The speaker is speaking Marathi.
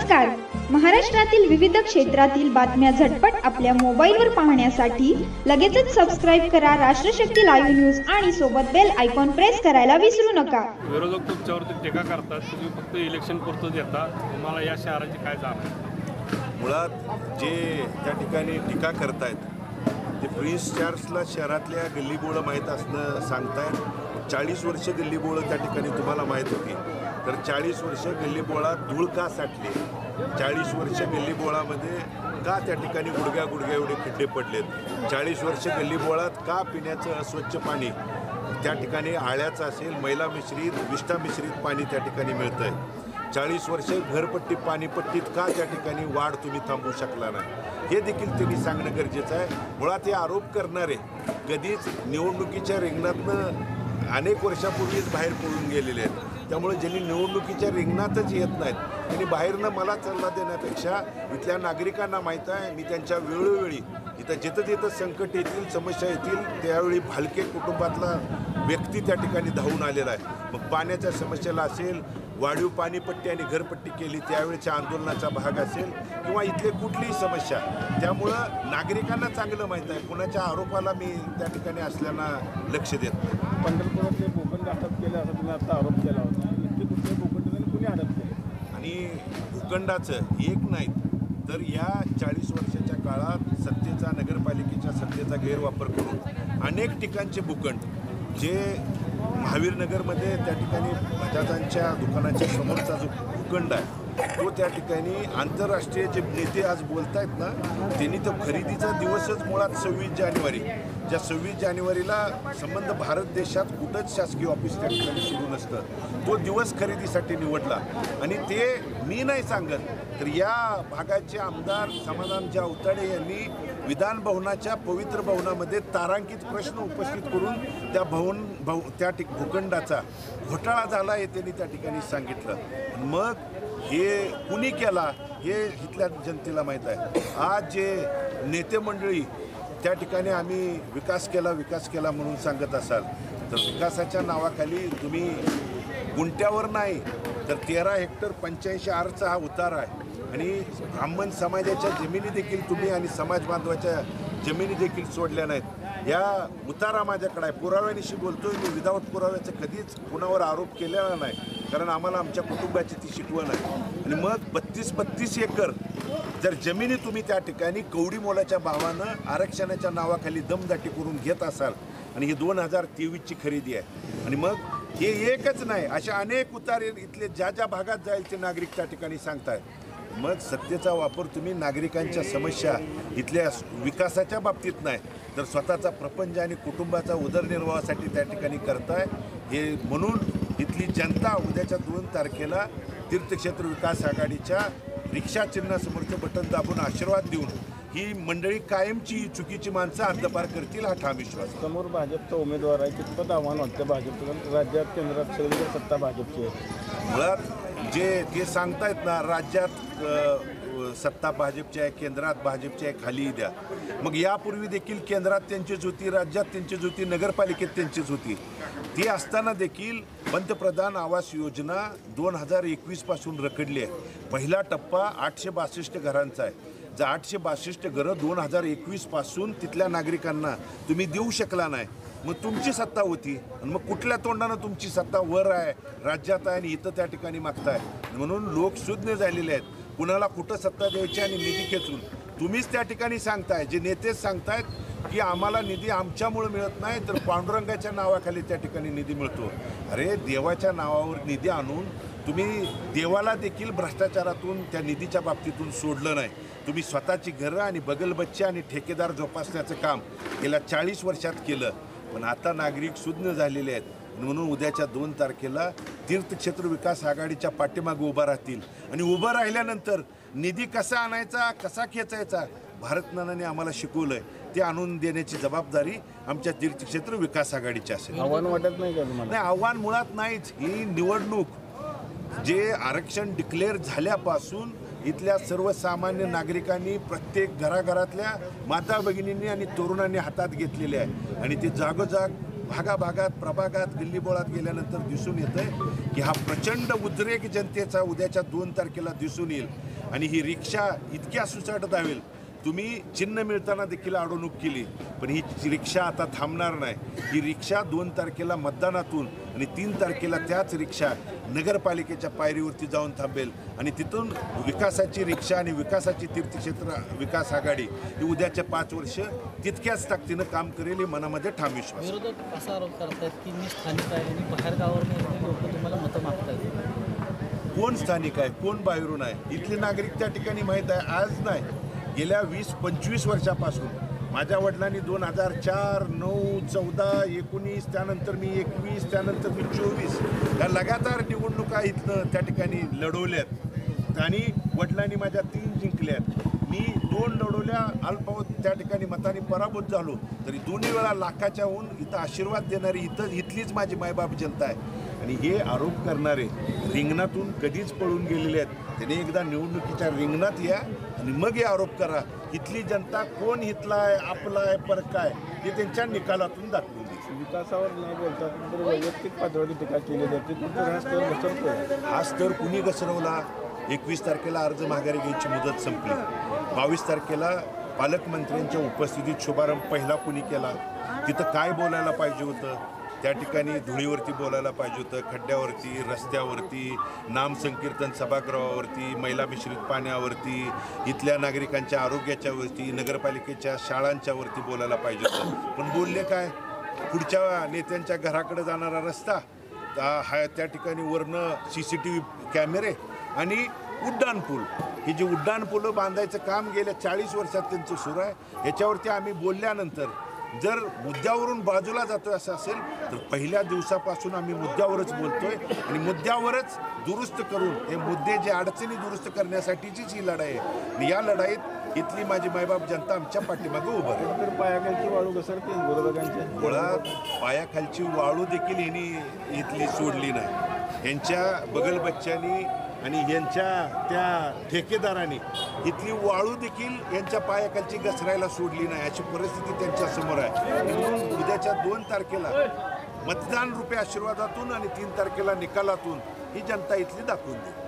नमस्कार. महाराष्ट्रातील विविध क्षेत्रातील बातम्या झटपट आपल्या मोबाईलवर पाहण्यासाठी लगेचच सबस्क्राईब करा राष्ट्रशक्ती लाईव्ह न्यूज आणि सोबत बेल आयकॉन प्रेस करायला विसरू नका. विरोधक तुमच्यावरती टीका करतात, तुम्ही फक्त इलेक्शन पुरतं देता. तुम्हाला या शहराची काय जाण आहे? मुळात जे त्या ठिकाणी टीका करतायत ते प्रिन्स चार्ल्सला शहरातल्या गल्लीबोळं माहीत असणं सांगतायत. 40 वर्ष गल्लीबोळं त्या ठिकाणी तुम्हाला माहीत होती, तर 40 वर्ष गल्लीबोळात धूळ का साठली, 40 वर्ष गल्लीबोळामध्ये का त्या ठिकाणी गुडघ्या एवढे खड्डे पडलेत, 40 वर्ष गल्लीबोळात का पिण्याचं अस्वच्छ पाणी त्या ठिकाणी आळ्याचं असेल, मैला मिश्रित विष्ठा मिश्रित पाणी त्या ठिकाणी मिळतं आहे, 40 वर्ष घरपट्टी पाणीपट्टीत का त्या ठिकाणी वाढ तुम्ही थांबवू शकला नाही, हे देखील त्यांनी सांगणं गरजेचं आहे. मुळात हे आरोप करणारे कधीच निवडणुकीच्या रिंगणातनं अनेक वर्षापूर्वीच बाहेर पडून गेलेले आहेत. त्यामुळे ज्यांनी निवडणुकीच्या रिंगणातच येत नाहीत त्यांनी बाहेरनं मला सल्ला देण्यापेक्षा इथल्या नागरिकांना माहीत आहे, मी त्यांच्या वेळोवेळी इथं जिथं संकट येतील, समस्या येतील, त्यावेळी भालके कुटुंबातला व्यक्ती त्या ठिकाणी धावून आलेला आहे. मग पाण्याच्या समस्येला असेल, वाढीव पाणीपट्टी आणि घरपट्टी केली त्यावेळेच्या आंदोलनाचा भाग असेल, किंवा इथली कुठलीही समस्या, त्यामुळं नागरिकांना चांगलं माहीत आहे. कुणाच्या आरोपाला मी त्या ठिकाणी असल्याना लक्ष देत नाही. पंढरपुरातले भूखंड अटक केले असं तुम्ही आता आरोप केला होता, इतके कुठले भूखंड कुणी अटक केले? आणि भूखंडाचं एक नाहीत तर या 40 वर्षाच्या काळात सत्तेचा, नगरपालिकेच्या सत्तेचा गैरवापर करून अनेक ठिकाणचे भूखंड जे महावीरनगरमध्ये त्या ठिकाणी बजाजांच्या दुकानाच्या समोरचा जो भूखंड आहे तो त्या ठिकाणी आंतरराष्ट्रीय जे नेते आज बोलत आहेत ना, त्यांनी तो खरेदीचा दिवसच मुळात 26 जानेवारी, ज्या 26 जानेवारीला संबंध भारत देशात कुठंच शासकीय ऑफिस त्या ठिकाणी सुरू नसतं, तो दिवस खरेदीसाठी निवडला. आणि ते मी नाही सांगत, तर या भागाचे आमदार समाधान अवताडे यांनी विधान भवनाच्या पवित्र भवनामध्ये तारांकित प्रश्न उपस्थित करून त्या भूखंडाचा घोटाळा झाला हे त्यांनी त्या ठिकाणी सांगितलं. मग हे कुणी केला हे इथल्या जनतेला माहीत आहे. आज जे नेते मंडळी त्या ठिकाणी आम्ही विकास केला म्हणून सांगत असाल, तर विकासाच्या नावाखाली तुम्ही गुंट्यावर नाही तर 13 हेक्टर 85 आरचा हा उतारा आहे. आणि ब्राह्मण समाजाच्या जमिनी देखील तुम्ही आणि समाज बांधवाच्या जमिनी देखील सोडल्या नाहीत. या उतारा माझ्याकडे आहे, पुराव्यानिशी बोलतोय मी. विदाऊट पुराव्याचं कधीच कुणावर आरोप केलेला नाही, कारण आम्हाला आमच्या कुटुंबाची ती शिकवण आहे. आणि मग 32 एकर जर जमिनी तुम्ही त्या ठिकाणी कवडी मोलाच्या भावानं आरक्षणाच्या नावाखाली दमदाटी करून घेत असाल, आणि ही 2023ची खरेदी आहे, आणि मग हे एकच नाही, अशा अनेक उतारे इथले ज्या भागात जाईल ते नागरिक त्या ठिकाणी सांगतायत. मग सत्तेचा वापर तुम्ही नागरिकांच्या समस्या इथल्या विकासाच्या बाबतीत नाही तर स्वतःचा प्रपंच आणि कुटुंबाचा उदरनिर्वाहासाठी त्या ठिकाणी करताय. हे म्हणून इथली जनता उद्याच्या 2 तारखेला तीर्थक्षेत्र विकास आघाडीच्या रिक्षा चिन्हासमोरचं बटन दाबून आशीर्वाद देऊन ही मंडळी कायमची चुकीची माणसं हद्दपार करतील हा ठाम विश्वास. समोर भाजपचा उमेदवार आहे, कितपत आव्हान वाटतं भाजपचं? राज्यात केंद्रात सगळीकडे सत्ता भाजपची आहे. मुळात जे ते सांगतायत ना, राज्यात सत्ता भाजपची आहे, केंद्रात भाजपची आहे, खाली द्या. मग यापूर्वी देखील केंद्रात त्यांचीच होती, राज्यात त्यांचीच होती, नगरपालिकेत त्यांचीच होती. ती असताना देखील पंतप्रधान आवास योजना 2021 पासून रखडली आहे. पहिला टप्पा 862 घरांचा आहे. जर 862 घरं 2021 पासून तिथल्या नागरिकांना तुम्ही देऊ शकला नाही, मग तुमची सत्ता होती, आणि मग कुठल्या तोंडानं तुमची सत्ता वर आहे, राज्यात आहे, आणि इथं त्या ठिकाणी मागताय. म्हणून लोक सुज्ञ झालेले आहेत, कुणाला कुठं सत्ता द्यायची आणि निधी खेचून. तुम्हीच त्या ठिकाणी सांगताय, जे नेतेच सांगतायत की आम्हाला निधी आमच्यामुळे मिळत नाही तर पांडुरंगाच्या नावाखाली त्या ठिकाणी निधी मिळतो. अरे, देवाच्या नावावर निधी आणून तुम्ही देवाला देखील भ्रष्टाचारातून त्या निधीच्या बाबतीतून सोडलं नाही. तुम्ही स्वतःची घरं आणि बगलबच्चे आणि ठेकेदार जोपासण्याचं काम गेल्या 40 वर्षात केलं. पण आता नागरिक सुज्ञ झालेले आहेत, म्हणून उद्याच्या 2 तारखेला तीर्थक्षेत्र विकास आघाडीच्या पाठीमागे उभा राहतील. आणि उभं राहिल्यानंतर निधी कसा आणायचा, कसा खेचायचा भारतनानाने आम्हाला शिकवलंय, ते आणून देण्याची जबाबदारी आमच्या तीर्थक्षेत्र विकास आघाडीची असेल. आव्हान वाटत नाही का तुम्हाला? नाही, आव्हान मुळात नाहीच. ही निवडणूक जे आरक्षण डिक्लेअर झाल्यापासून इथल्या सर्वसामान्य नागरिकांनी, प्रत्येक घराघरातल्या माता भगिनींनी आणि तरुणांनी हातात घेतलेले आहे. आणि ते जागोजाग भागाभागात प्रभागात गल्लीबोळात गेल्यानंतर दिसून येतंय की हा प्रचंड उद्रेक जनतेचा उद्याच्या 2 तारखेला दिसून येईल आणि ही रिक्षा इतक्या सुसाट धावेल. तुम्ही चिन्ह मिळताना देखील अडवणूक केली, पण ही रिक्षा आता थांबणार नाही. ही रिक्षा 2 तारखेला मतदानातून आणि 3 तारखेला त्याच रिक्षा नगरपालिकेच्या पायरीवरती जाऊन थांबेल आणि तिथून विकासाची रिक्षा आणि विकासाची तीर्थक्षेत्र विकास आघाडी ही उद्याच्या 5 वर्ष तितक्याच ताकदीनं काम करेल, हे मनामध्ये ठाम विश्वास. विरोधक असा आरोप करतात की मी स्थानिक आहे आणि बाहेरगावावरून लोक तुम्हाला मतं मागतात. कोण स्थानिक आहे, कोण बाहेरून आहे? इथले नागरिक त्या ठिकाणी माहीत आहे. आज नाही, गेल्या 20-25 वर्षापासून माझ्या वडिलांनी 2004, 9, 14, 19, त्यानंतर मी 21, त्यानंतर मी 24 या लगातार निवडणुका इथनं त्या ठिकाणी लढवल्यात आणि वडिलांनी माझ्या 3 जिंकल्यात. मी 2 लढवल्या, अल्पावत त्या ठिकाणी मताने पराभूत झालो, तरी दोन्ही वेळा लाखाच्या होऊन इथं आशीर्वाद देणारी इथलीच माझी मायबाप जनता आहे. आणि हे आरोप करणारे रिंगणातून कधीच पळून गेलेले आहेत. त्याने एकदा निवडणुकीच्या रिंगणात या आणि मग हे आरोप करा. इथली जनता कोण इथला आहे, आपला आहे, परक आहे, हे त्यांच्या निकालातून दाखवून देईल. विकासावर न बोलता तर वैयक्तिक पातळीवर टीका केली जाते, हा स्तर कुणी घसरवला? 21 तारखेला अर्ज माघारी घ्यायची मुदत संपली. 22 तारखेला पालकमंत्र्यांच्या उपस्थितीत शुभारंभ पहिला कुणी केला? तिथं काय बोलायला पाहिजे होतं? त्या ठिकाणी धुळीवरती बोलायला पाहिजे होतं, खड्ड्यावरती, रस्त्यावरती, नामसंकीर्तन सभागृहावरती, महिला मिश्रित पाण्यावरती, इथल्या नागरिकांच्या आरोग्याच्यावरती, नगरपालिकेच्या शाळांच्यावरती बोलायला पाहिजे होतं. पण बोलले काय? पुढच्या नेत्यांच्या घराकडे जाणारा रस्ता हा, त्या ठिकाणी वरनं CCTV कॅमेरे आणि उड्डाणपूल, हे जे उड्डाणपूल बांधायचं काम गेल्या 40 वर्षात त्यांचं सुरू आहे. याच्यावरती आम्ही बोलल्यानंतर जर मुद्द्यावरून बाजूला जातोय असं असेल तर पहिल्या दिवसापासून आम्ही मुद्द्यावरच बोलतोय आणि मुद्द्यावरच दुरुस्त करून हे मुद्दे जे अडचणी दुरुस्त करण्यासाठीचीच ही लढाई आहे. आणि या लढाईत इथली माझी मायबाप जनता आमच्या पाठीमागे उभं आहे. तर पायाखालची वाळू घसरते विरोधकांच्या. मुळात पायाखालची वाळू देखील यांनी इथली सोडली नाही. यांच्या बगलबच्च्यांनी आणि यांच्या त्या ठेकेदारांनी इथली वाळू देखील यांच्या पायाखालची घसरायला सोडली नाही. अशी परिस्थिती त्यांच्या समोर आहे. म्हणून उद्याच्या 2 तारखेला मतदान रूपी आशीर्वादातून आणि 3 तारखेला निकालातून ही जनता इथली दाखवून देईल.